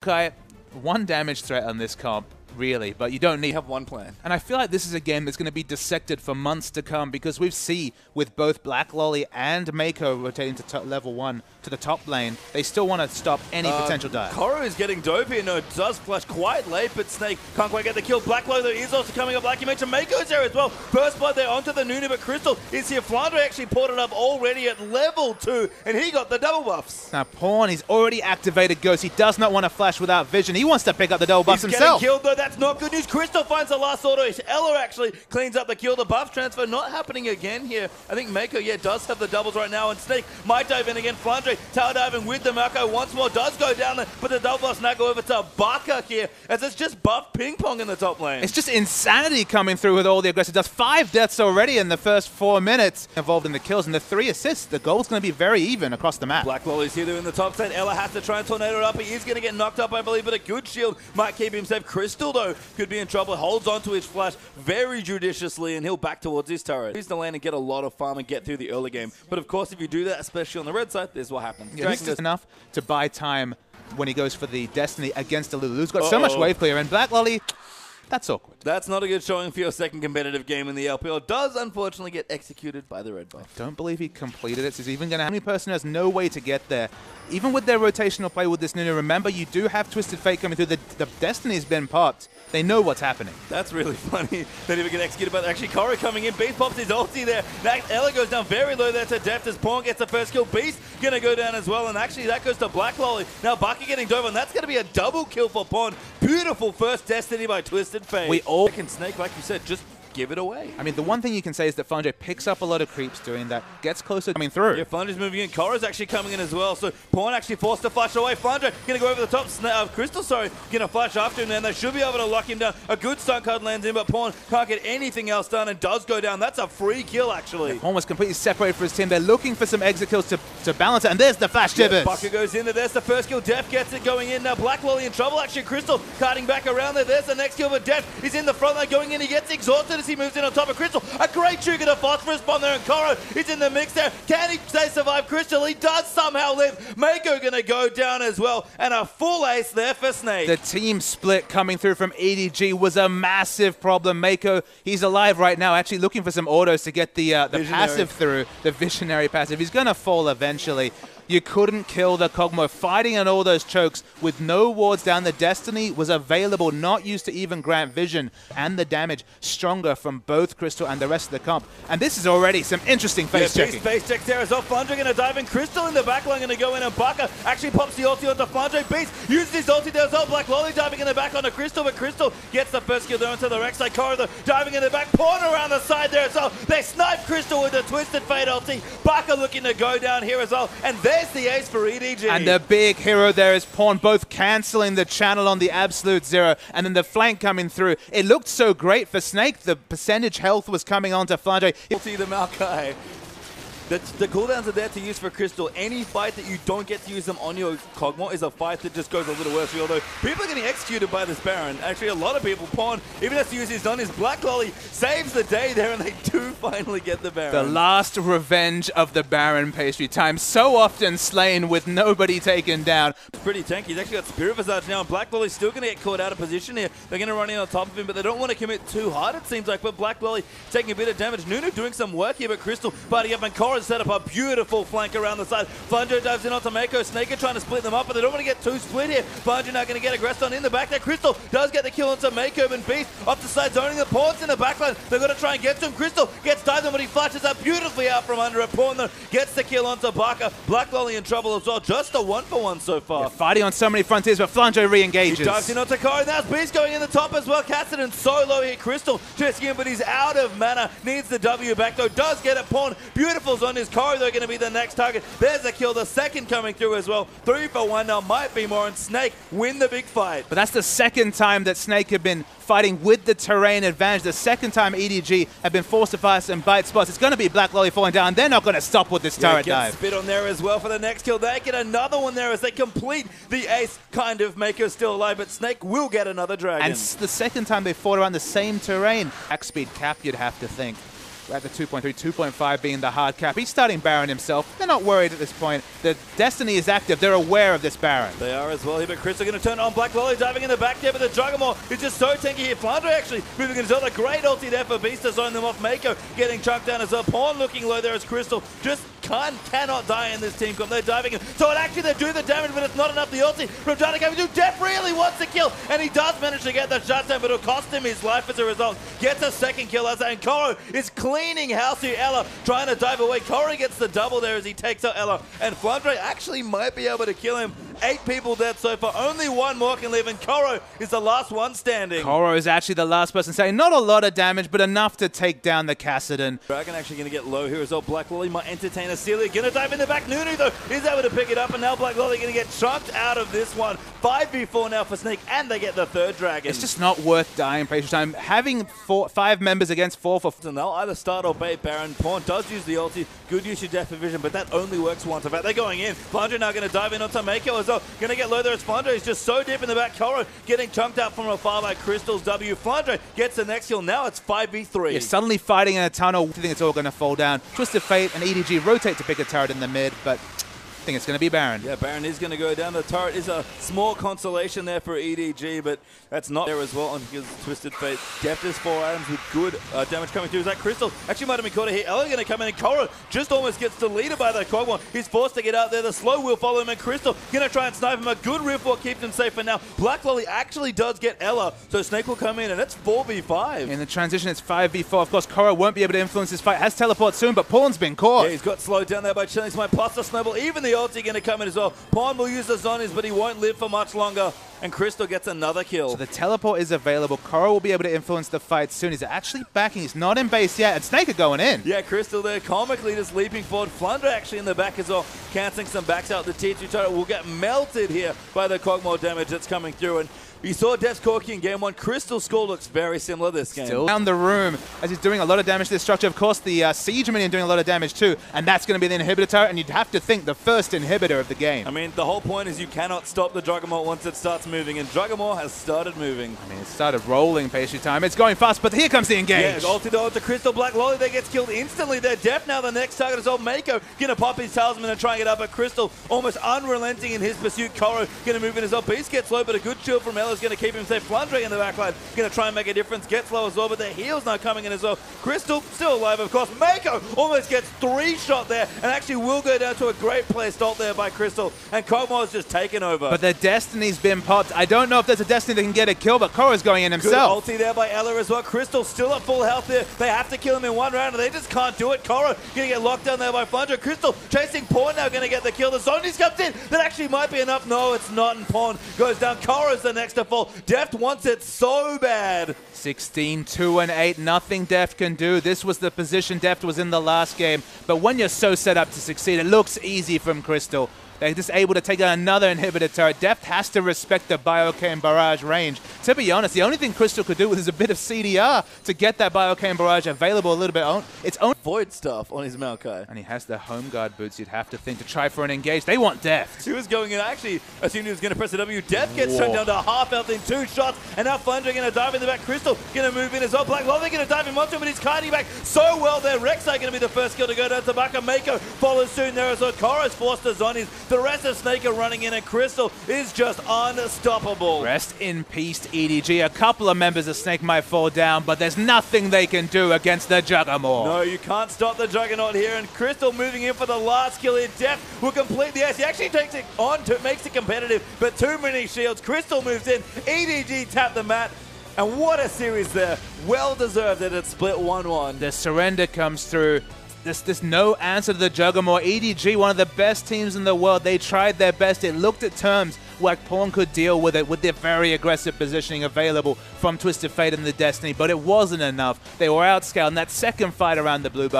Okay, one damage threat on this comp, really, but you don't need... You have one plan. And I feel like this is a game that's going to be dissected for months to come because we've seen with both Black Lolly and Mako rotating to level 1 to the top lane, they still want to stop any potential dive. Koro is getting dope here. No, does flash quite late, but Snake can't quite get the kill. Black Lolly is also coming up. Like you mentioned, Mako's there as well. First blood there onto the Nunu, but Krystal is here. Flandre actually ported up already at level 2, and he got the double buffs. Now, Pawn, he's already activated Ghost. He does not want to flash without vision. He wants to pick up the double buffs himself. He's getting killed, though. That's not good news. Krystal finds the last auto. Ella actually cleans up the kill. The buff transfer not happening again here. I think Mako, yeah, does have the doubles right now, and Snake might dive in again. Flandre tower diving with the Mako once more. Does go down there, but the double buffs now go over to Baka here, as it's just buff ping pong in the top lane. It's just insanity coming through with all the aggressive deaths. 5 deaths already in the first 4 minutes involved in the kills, and the 3 assists. The goal's going to be very even across the map. Black Lolly's here in the top side. Ella has to try and tornado it up. He is going to get knocked up, I believe, but a good shield might keep him safe. Krystal, though, could be in trouble. Holds onto his flash very judiciously, and he'll back towards his turret. He's the lane and get a lot of farm and get through the early game. But of course, if you do that, especially on the red side, this is what happens. Yeah, this is enough to buy time when he goes for the Destiny against the Lulu. He's got so much wave clear, and Black Lolly, that's awkward. That's not a good showing for your second competitive game in the LPL. Does unfortunately get executed by the red buff. I don't believe he completed it. So he's even going to have any person has no way to get there. Even with their rotational play with this Nunu, remember, you do have Twisted Fate coming through. The Destiny's been popped. They know what's happening. That's really funny. They didn't even get executed, but actually Koro coming in. Beast pops his ulti there. Ella goes down very low there to Deft as Pawn gets the first kill. Beast going to go down as well, and actually that goes to Black Lolly. Now Baka getting dove, and that's going to be a double kill for Pawn. Beautiful first Destiny by Twisted Fate. We all can Snake, like you said, just give it away. I mean, the one thing you can say is that Flandre picks up a lot of creeps doing that, gets closer coming through. Yeah, Flandre's moving in. Koro's actually coming in as well, so Pawn actually forced to flash away. Flandre going to go over the top. Krystal, sorry, going to flash after him, and they should be able to lock him down. A good stun card lands in, but Pawn can't get anything else done and does go down. That's a free kill, actually. Yeah, Pawn was completely separated from his team. They're looking for some exit kills to balance it, and there's the flash Gibbons. Baka goes in there. There's the first kill. Def gets it going in. Now Black Lolly in trouble. Actually, Krystal carting back around there. There's the next kill, but Def is in the front line going in. He gets exhausted as he moves in on top of Krystal. A great trigger to Phosphorus bomb there, and Koro is in the mix there. Can he survive Krystal? He does somehow live. Mako going to go down as well, and a full ace there for Snake. The team split coming through from EDG was a massive problem. Mako, he's alive right now, actually looking for some autos to get the passive through, the visionary passive. He's going to fall eventually. You couldn't kill the Kogmaw. Fighting on all those chokes with no wards down. The Destiny was available, not used to even grant vision, and the damage stronger from both Krystal and the rest of the comp. And this is already some interesting face checking. Face checks there as well. Flandre going to dive in. Krystal in the backline going to go in, and Baka actually pops the ulti onto Flandre. Beast uses his ulti there as well. Black Lolly diving in the back onto Krystal, but Krystal gets the first kill there onto the Rex side. Koro diving in the back. Pawn around the side there as well. They snipe Krystal with the Twisted Fate ulti. Baka looking to go down here as well. And there's the ace for EDG. And the big hero there is Pawn, both cancelling the channel on the Absolute Zero, and then the flank coming through. It looked so great for Snake. The percentage health was coming onto Flandre. See the Maokai. The cooldowns are there to use for Krystal. Any fight that you don't get to use them on your Kogmaw is a fight that just goes a little worse. Although people are getting executed by this Baron. Actually, a lot of people. Pawn even has to use his on his Black Lolly saves the day there, and they do finally get the Baron. The last revenge of the Baron pastry time. So often slain with nobody taken down. Pretty tanky. He's actually got Spirit Visage now, and Black Lolly's still going to get caught out of position here. They're going to run in on top of him, but they don't want to commit too hard, it seems like. But Black Lolly taking a bit of damage. Nunu doing some work here, but Krystal fighting up, and Koro set up a beautiful flank around the side. Flandre dives in onto Mako. Snake trying to split them up, but they don't want to get too split here. Flandre now going to get aggressed on in the back there. Krystal does get the kill onto Mako, and Beast off the side, zoning the Pawns in the backline. They're going to try and get to him. Krystal gets dived on, but he flashes up beautifully out from under it. Pawn though gets the kill onto Baka. Black Lolly in trouble as well. Just a 1-for-1 so far. Yeah, fighting on so many frontiers, but Flandre re-engages. He dives in onto Koro. That's Beast going in the top as well. Cassidy so low here. Krystal chasing him, but he's out of mana. Needs the W back though. Does get it. Pawn. Beautiful's on his Koro. They're going to be the next target. There's a kill. The second coming through as well. 3-for-1 now. Might be more, and Snake win the big fight. But that's the second time that Snake have been fighting with the terrain advantage. The second time EDG have been forced to fight some bite spots. It's going to be Black Lolly falling down. They're not going to stop with this turret dive. Spit on there as well for the next kill. They get another one there as they complete the ace. Kind of Mako still alive, but Snake will get another dragon. And it's the second time they fought around the same terrain. Attack speed cap, you'd have to think. We're at the 2.3, 2.5 being the hard cap. He's starting Baron himself. They're not worried at this point. The Destiny is active. They're aware of this Baron. They are as well here, but Krystal going to turn on Black Lolly, diving in the back there, but the Kogmaw is just so tanky here. Flandre actually moving in as well. The great ulti there for Beast to zone them off. Mako getting chunked down as well. Pawn looking low there as Krystal just cannot die in this team comp. They're diving in. So it actually they do the damage, but it's not enough. The ulti from Johnny coming through. Def really wants to kill, and he does manage to get the shutdown, but it'll cost him his life as a result. Gets a second kill as and Koro is cleaning house here. Ella trying to dive away. Koro gets the double there as he takes out Ella, and Flandre actually might be able to kill him. 8 people dead so far. Only 1 more can live, and Koro is the last one standing. Koro is actually the last person saying not a lot of damage, but enough to take down the Kassadin. Dragon actually going to get low here as well. Black Lolly might entertain a Celia. Going to dive in the back. Nunu, though, is able to pick it up, and now Black Lolly going to get chunked out of this one. 5v4 now for Snake, and they get the 3rd Dragon. It's just not worth dying, Patient Time. Having 5 members against 4 for... And they'll either start or bait Baron. Pawn does use the ulti. Good use of Depth of Vision, but that only works once. In fact, they're going in. Flandre now going to dive in onto Mako as well. Going to get low there as Flandre is just so deep in the back. Koro getting chunked out from afar by Krystal's W. Flandre gets the next kill. Now it's 5v3. You're suddenly fighting in a tunnel. I think it's all going to fall down. Twisted Fate and EDG rotate to pick a turret in the mid, but I think it's going to be Baron. Yeah, Baron is going to go down. The turret is a small consolation there for EDG, but that's not there as well because Twisted Fate. Deft is 4 items with good damage coming through. Is that Krystal? Actually might have been caught here. Ella going to come in, and Koro just almost gets deleted by the Kogmaw. He's forced to get out there. The slow will follow him, and Krystal going to try and snipe him. A good rift walk keeps him safe for now. Black Lolly actually does get Ella, so Snake will come in, and it's 4v5. In the transition, it's 5v4. Of course, Koro won't be able to influence this fight. Has teleport soon, but Pawn's been caught. Yeah, he's got slowed down there by Chilling Smite, plus the snowball. Even the ulti going to come in as well. Pawn will use the zonies, but he won't live for much longer. And Krystal gets another kill. So the teleport is available. Koro will be able to influence the fight soon. He's actually backing. He's not in base yet. And Snake are going in. Yeah, Krystal there comically just leaping forward. Flandre actually in the back as well, cancelling some backs out. The T2 turret will get melted here by the Kogmaw damage that's coming through. And you saw Def's Corki in game 1. Krystal's score looks very similar this game. Still around the room as he's doing a lot of damage to this structure. Of course, the Siege Minion doing a lot of damage too. And that's going to be the inhibitor turret. And you'd have to think the first inhibitor of the game. I mean, the whole point is you cannot stop the Juggernaut once it starts moving. And Juggernaut has started moving. I mean, it started rolling, Patient Time. It's going fast, but here comes the engage. Yeah, ulti though to Krystal. Black Lolly, they gets killed instantly. They're Def now. The next target is old Mako. Gonna pop his talisman and try and get up at Krystal. Almost unrelenting in his pursuit. Koro gonna move in as well. Beast gets low, but a good shield from Ella's gonna keep him safe. Flandre in the backline gonna try and make a difference. Gets low as well, but the heal's now coming in as well. Krystal still alive, of course. Mako almost gets 3 shot there and actually will go down to a great placed ult there by Krystal. And Kogmaw's just taken over. But the Destiny's been popped. I don't know if there's a Destiny that can get a kill, but Koro's going in himself. Good ulti there by Ella as well. Krystal still at full health there. They have to kill him in 1 round, and they just can't do it. Koro gonna get locked down there by Flandre. Krystal chasing Pawn now, gonna get the kill. The zonies comes in. That actually might be enough. No, it's not, and Pawn goes down. Koro's the next to fall. Deft wants it so bad. 16, 2, and 8. Nothing Deft can do. This was the position Deft was in the last game. But when you're so set up to succeed, it looks easy from Krystal. They're just able to take out another inhibitor turret. Deft has to respect the Biocane barrage range. To be honest, the only thing Krystal could do is a bit of CDR to get that Biocane barrage available a little bit. It's only Void stuff on his Maokai. And he has the home guard boots, you'd have to think, to try for an engage. They want Deft. He was going in. I actually assumed he was going to press the W. Deft gets turned down to half health in 2 shots. And now Flandre going to dive in the back. Krystal going to move in as well. Black Lolly going to dive in onto him, but he's kiting back so well there. Rek'Sai going to be the first kill to go down to Baka. Mako follows soon there as well. Koro's forced to zonies. The rest of Snake are running in, and Krystal is just unstoppable. Rest in peace, EDG. A couple of members of Snake might fall down, but there's nothing they can do against the Juggernaut. No, you can't stop the Juggernaut here, and Krystal moving in for the last kill here. Def will complete the ace. He actually takes it on, makes it competitive, but too many shields. Krystal moves in. EDG tapped the mat. And what a series there. Well deserved that it split 1-1. The surrender comes through. There's no answer to the Juggernaut. EDG, one of the best teams in the world. They tried their best. It looked at terms where Pawn could deal with it with their very aggressive positioning available from Twisted Fate and the Destiny, but it wasn't enough. They were outscaled in that second fight around the blue bar.